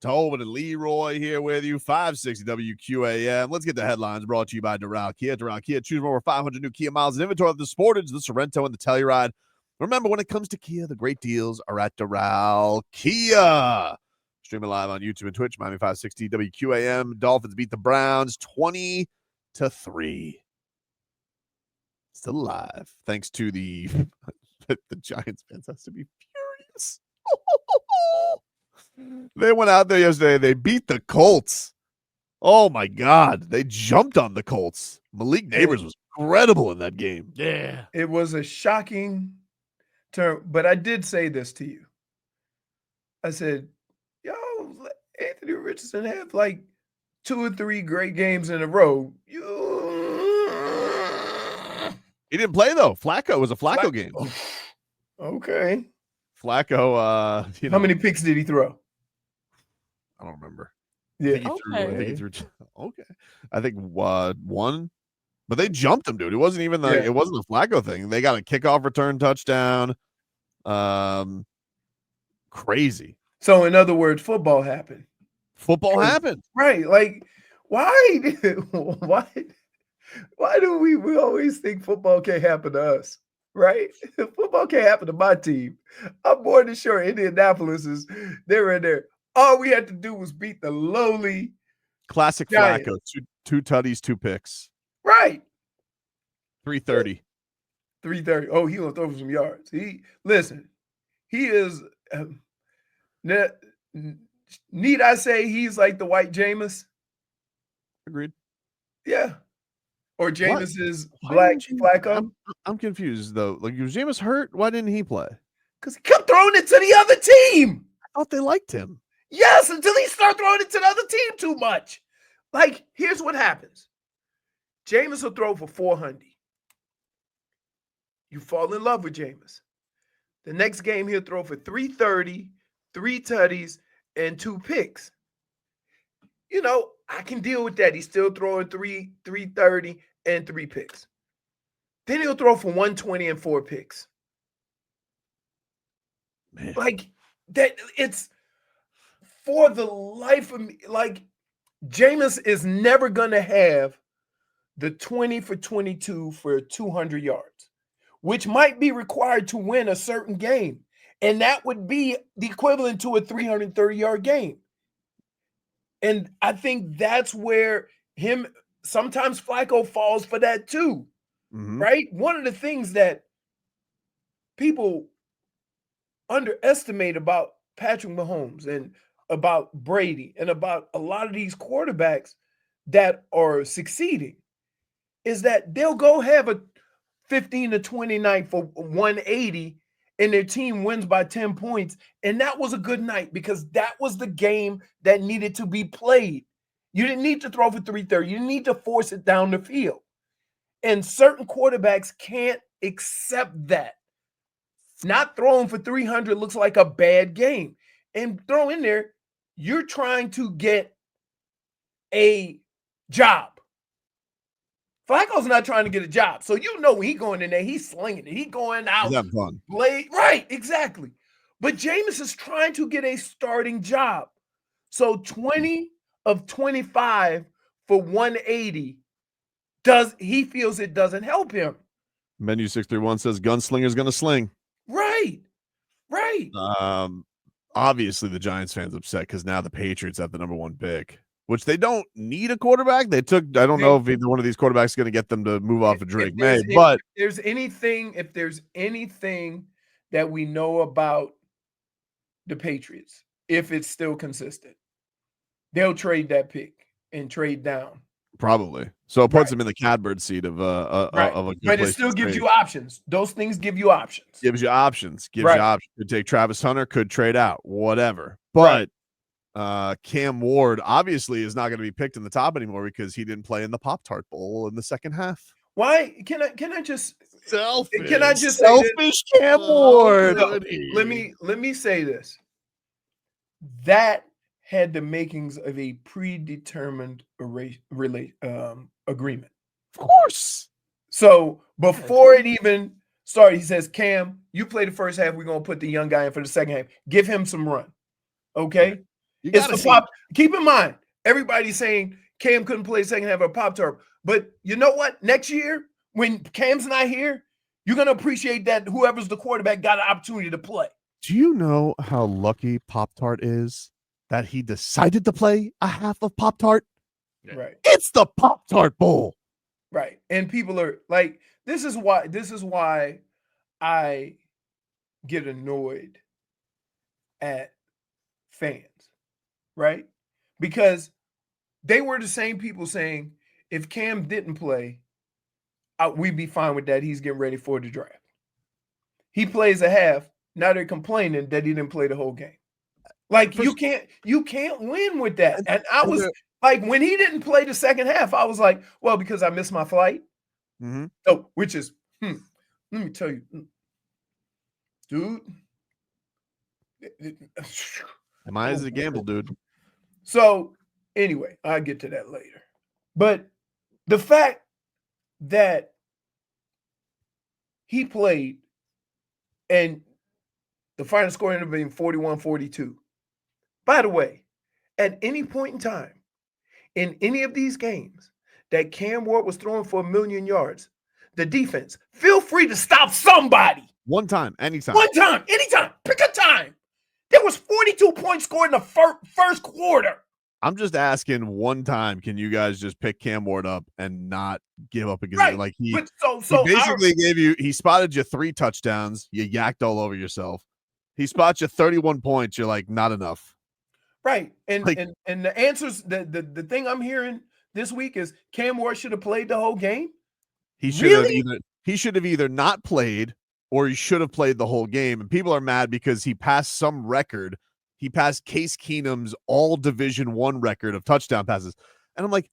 Tobin and Leroy here with you, 560 WQAM. Let's get the headlines brought to you by Doral Kia. Doral Kia, choose from over 500 new Kia miles in inventory of the Sportage, the Sorrento, and the Telluride. Remember, when it comes to Kia, the great deals are at Doral Kia. Streaming live on YouTube and Twitch, Miami 560 WQAM. Dolphins beat the Browns 20-3. Still alive, thanks to the Giants fans has to be furious. They went out there yesterday. They beat the Colts. Oh, my God. They jumped on the Colts. Malik Neighbors was incredible in that game. Yeah. It was a shocking turn, but I did say this to you. I said, yo, Anthony Richardson had like 2 or 3 great games in a row. He didn't play, though. Flacco was a Flacco game. Okay. Flacco, how many picks did he throw? I don't remember. Yeah. I think he threw okay. I think 1. But they jumped him, dude. It wasn't even it wasn't a Flacco thing. They got a kickoff return touchdown. Crazy. So in other words, football happened. Football happened. Right. Like, why do we always think football can't happen to us? Right? Football can't happen to my team. I'm more than sure Indianapolis they were in there. All we had to do was beat the lowly classic Giants. Flacco. Two tutties, 2 picks. Right. 330. 330. Oh, he gonna throw for some yards. He is need I say he's like the white Jameis? Agreed. Yeah. Or Jameis is black Flacco? I'm confused though. Like, was Jameis hurt? Why didn't he play? Because he kept throwing it to the other team. I thought they liked him. Yes, until he started throwing it to the other team too much. Like, here's what happens. Jameis will throw for 400. You fall in love with Jameis. The next game, he'll throw for 330, 3 tutties, and 2 picks. You know, I can deal with that. He's still throwing 330 and 3 picks. Then he'll throw for 120 and 4 picks. Man. Like, that, it's for the life of me. Like, Jameis is never going to have the 20 for 22 for 200 yards, which might be required to win a certain game. And that would be the equivalent to a 330-yard game. And I think that's where sometimes Flacco falls for that too, right? One of the things that people underestimate about Patrick Mahomes and about Brady and about a lot of these quarterbacks that are succeeding is that they'll go have a 15 to 20 night for 180 and their team wins by 10 points. And that was a good night because that was the game that needed to be played. You didn't need to throw for 330. You didn't need to force it down the field. And certain quarterbacks can't accept that. Not throwing for 300 looks like a bad game. And throw in there, you're trying to get a job. Flacco's not trying to get a job. So you know when he going in there, he's slinging it. He going out. He's having fun. Right, exactly. But Jameis is trying to get a starting job. So 20 of 25 for 180 he feels it doesn't help him. Menu 631 says gunslinger's gonna sling. Right. Obviously the Giants fans upset because now the Patriots have the number 1 pick, which they don't need a quarterback. I don't know if either one of these quarterbacks is going to get them to move off of Drake May, but if there's anything that we know about the Patriots, if it's still consistent, they'll trade that pick and trade down. Probably. So it puts them in the catbird seat of a good but it place still to gives trade. you options. Those things give you options. Gives you options. Could take Travis Hunter, could trade out, whatever. But Cam Ward obviously is not going to be picked in the top anymore because he didn't play in the Pop Tart Bowl in the second half. Why can I just selfish? Can I just selfish Cam Ward? No, let me say this. That had the makings of a predetermined agreement. Of course. So before it even started, he says, Cam, you play the first half. We're going to put the young guy in for the second half. Give him some run. Okay? It's the Pop. Keep in mind, everybody's saying Cam couldn't play second half of Pop Tart. But you know what? Next year, when Cam's not here, you're going to appreciate that whoever's the quarterback got an opportunity to play. Do you know how lucky Pop Tart is that he decided to play a half of Pop Tart? Right. It's the Pop Tart Bowl. Right. And people are like, this is why I get annoyed at fans, right? Because they were the same people saying, if Cam didn't play, we'd be fine with that. He's getting ready for the draft. He plays a half. Now they're complaining that he didn't play the whole game. Like, you can't win with that. And I was like, when he didn't play the second half, I was like, well, because I missed my flight. Mm-hmm. Oh, which is, let me tell you, dude. Mine is a gamble, dude. So anyway, I'll get to that later. But the fact that he played and the final score ended up being 41-42. By the way, at any point in time, in any of these games that Cam Ward was throwing for 1,000,000 yards, the defense, feel free to stop somebody. One time, anytime. One time, anytime. Pick a time. There was 42 points scored in the first quarter. I'm just asking one time, can you guys just pick Cam Ward up and not give up against Right. like he basically he spotted you 3 touchdowns, you yacked all over yourself. He spots you 31 points, you're like, not enough. Right. And like, and the answers, the thing I'm hearing this week is Cam Ward should have played the whole game. He should have either not played or he should have played the whole game. And people are mad because he passed some record. He passed Case Keenum's all Division I record of touchdown passes. And I'm like,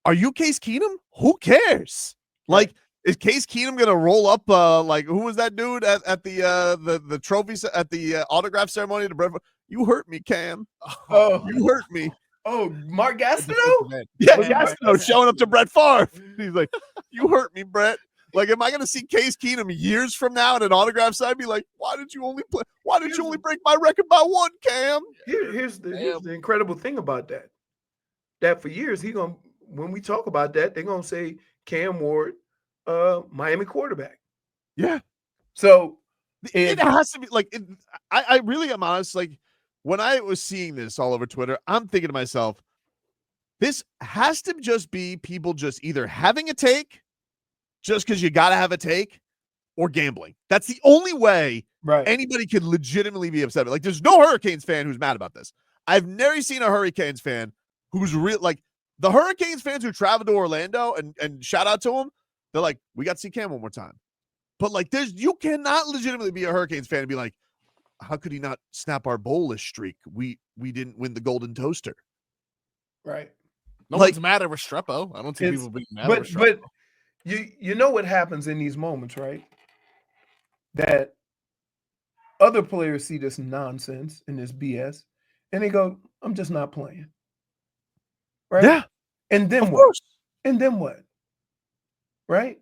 are you Case Keenum? Who cares? Like, is Case Keenum gonna roll up? Like, who was that dude at the trophy at the autograph ceremony to Brett? You hurt me, Cam. Oh, you hurt me. Oh, Mark Gastineau? Yeah, Gastineau showing up to Brett Favre. He's like, you hurt me, Brett. Like, am I going to see Case Keenum years from now at an autograph sign be like, why did you only play? Why did you only break my record by 1, Cam? Here's the incredible thing about that. That for years, when we talk about that, they're going to say Cam Ward, Miami quarterback. Yeah. So it has to be like, I really am honest. Like, when I was seeing this all over Twitter, I'm thinking to myself, this has to just be people just either having a take just because you got to have a take or gambling. That's the only way anybody could legitimately be upset. Like, there's no Hurricanes fan who's mad about this. I've never seen a Hurricanes fan who's real. Like, the Hurricanes fans who traveled to Orlando and shout out to them, they're like, we got to see Cam one more time. But like, you cannot legitimately be a Hurricanes fan and be like, how could he not snap our bowlish streak? We didn't win the Golden Toaster. Right. No one's mad at Restrepo. I don't see people being mad at Restrepo. But you know what happens in these moments, right? That other players see this nonsense and this BS, and they go, I'm just not playing. Right? Yeah. And then what? And then what? Right?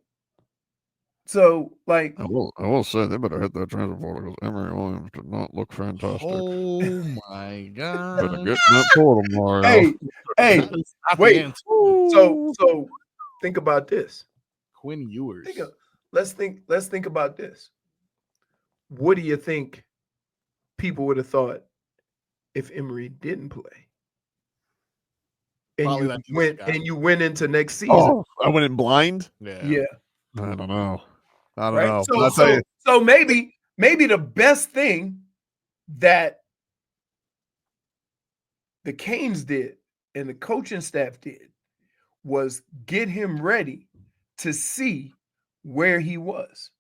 So, like, I will say they better hit that transfer portal because Emory Williams did not look fantastic. Oh my god! Better get in that portal, Mario. Hey, wait. So think about this. Quinn Ewers. Let's think about this. What do you think people would have thought if Emory didn't play? And you went into next season. Oh, I went in blind? Yeah. I don't know. I don't know. So maybe the best thing that the Canes did and the coaching staff did was get him ready to see where he was.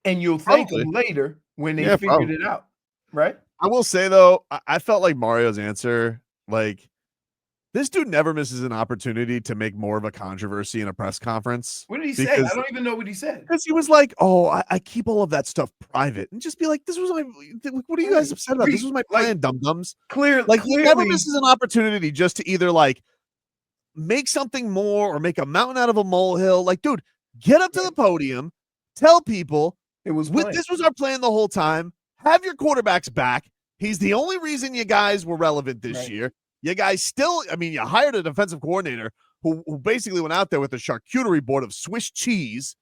And you'll thank him later when they figured it out, right? I will say, though, I felt like Mario's answer, like, this dude never misses an opportunity to make more of a controversy in a press conference. What did he say? I don't even know what he said. Because he was like, oh, I keep all of that stuff private. And just be like, this was my, what are you guys upset about? This was my plan, dum-dums. Clearly. He never misses an opportunity just to either, like, make something more or make a mountain out of a molehill. Like, dude, get up to the podium, tell people, this was our plan the whole time, have your quarterbacks back, He's the only reason you guys were relevant this year. You guys still, I mean, you hired a defensive coordinator who basically went out there with a charcuterie board of Swiss cheese,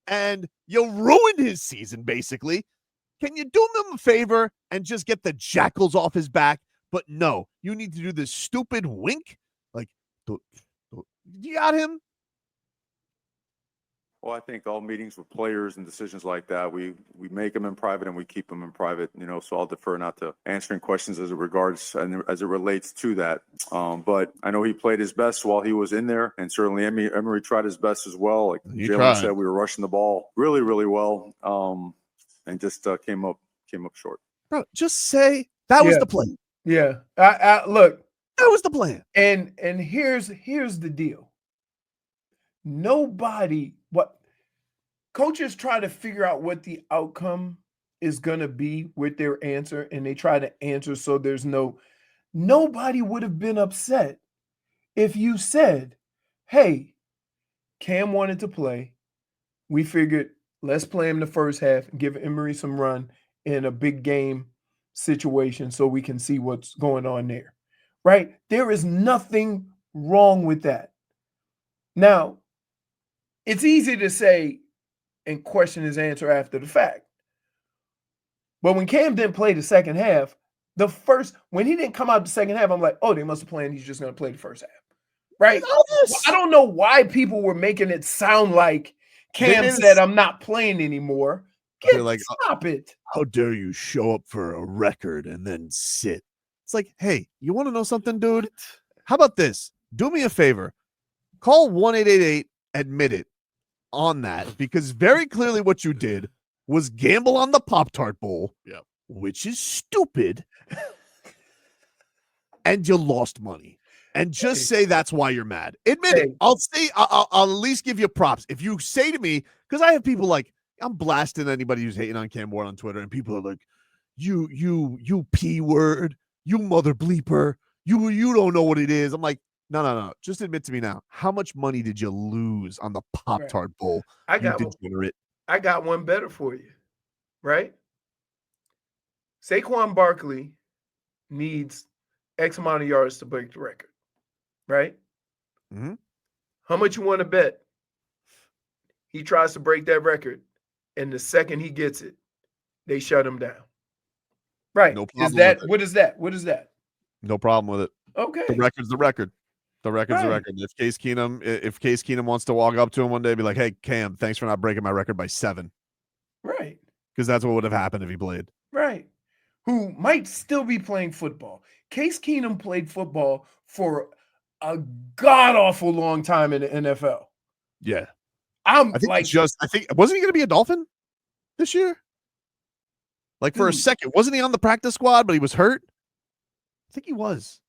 and you ruined his season, basically. Can you do him a favor and just get the jackals off his back? But no, you need to do this stupid wink. Like, you got him? Well, I think all meetings with players and decisions like that, we make them in private and we keep them in private, so I'll defer not to answering questions as it relates to that. But I know he played his best while he was in there, and certainly Emery tried his best as well. Like Jalen said, we were rushing the ball really, really well, and just came up short. Bro, just say that was the plan. Yeah. Look, that was the plan. And here's the deal. Coaches try to figure out what the outcome is going to be with their answer, and they try to answer so there's nobody would have been upset if you said, hey, Cam wanted to play. We figured let's play him the first half and give Emery some run in a big game situation so we can see what's going on there, right? There is nothing wrong with that. Now, it's easy to say and question his answer after the fact. But when Cam didn't play the second half, when he didn't come out the second half, I'm like, oh, they must have planned he's just going to play the first half. Right? I don't know why people were making it sound like Cam said, I'm not playing anymore. Stop it. How dare you show up for a record and then sit? It's like, hey, you want to know something, dude? How about this? Do me a favor. Call 1-888, admit it on that, because very clearly what you did was gamble on the Pop Tart Bowl, which is stupid, and you lost money. And just say that's why you're mad. Admit it. I'll at least give you props. If you say to me, because I have people like, I'm blasting anybody who's hating on Cam Ward on Twitter, and people are like, you P word, you mother bleeper, you don't know what it is. I'm like, no. Just admit to me now. How much money did you lose on the Pop Tart Bowl? I got one better for you, right? Saquon Barkley needs X amount of yards to break the record, right? Mm-hmm. How much you want to bet he tries to break that record, and the second he gets it, they shut him down? Right. No problem. What is that? What is that? No problem with it. Okay. The record's the record. The record's the record. If Case Keenum wants to walk up to him one day and be like, hey, Cam, thanks for not breaking my record by 7. Right. Because that's what would have happened if he played. Right. Who might still be playing football. Case Keenum played football for a god-awful long time in the NFL. Yeah. I think wasn't he going to be a Dolphin this year? Like for a second. Wasn't he on the practice squad, but he was hurt? I think he was.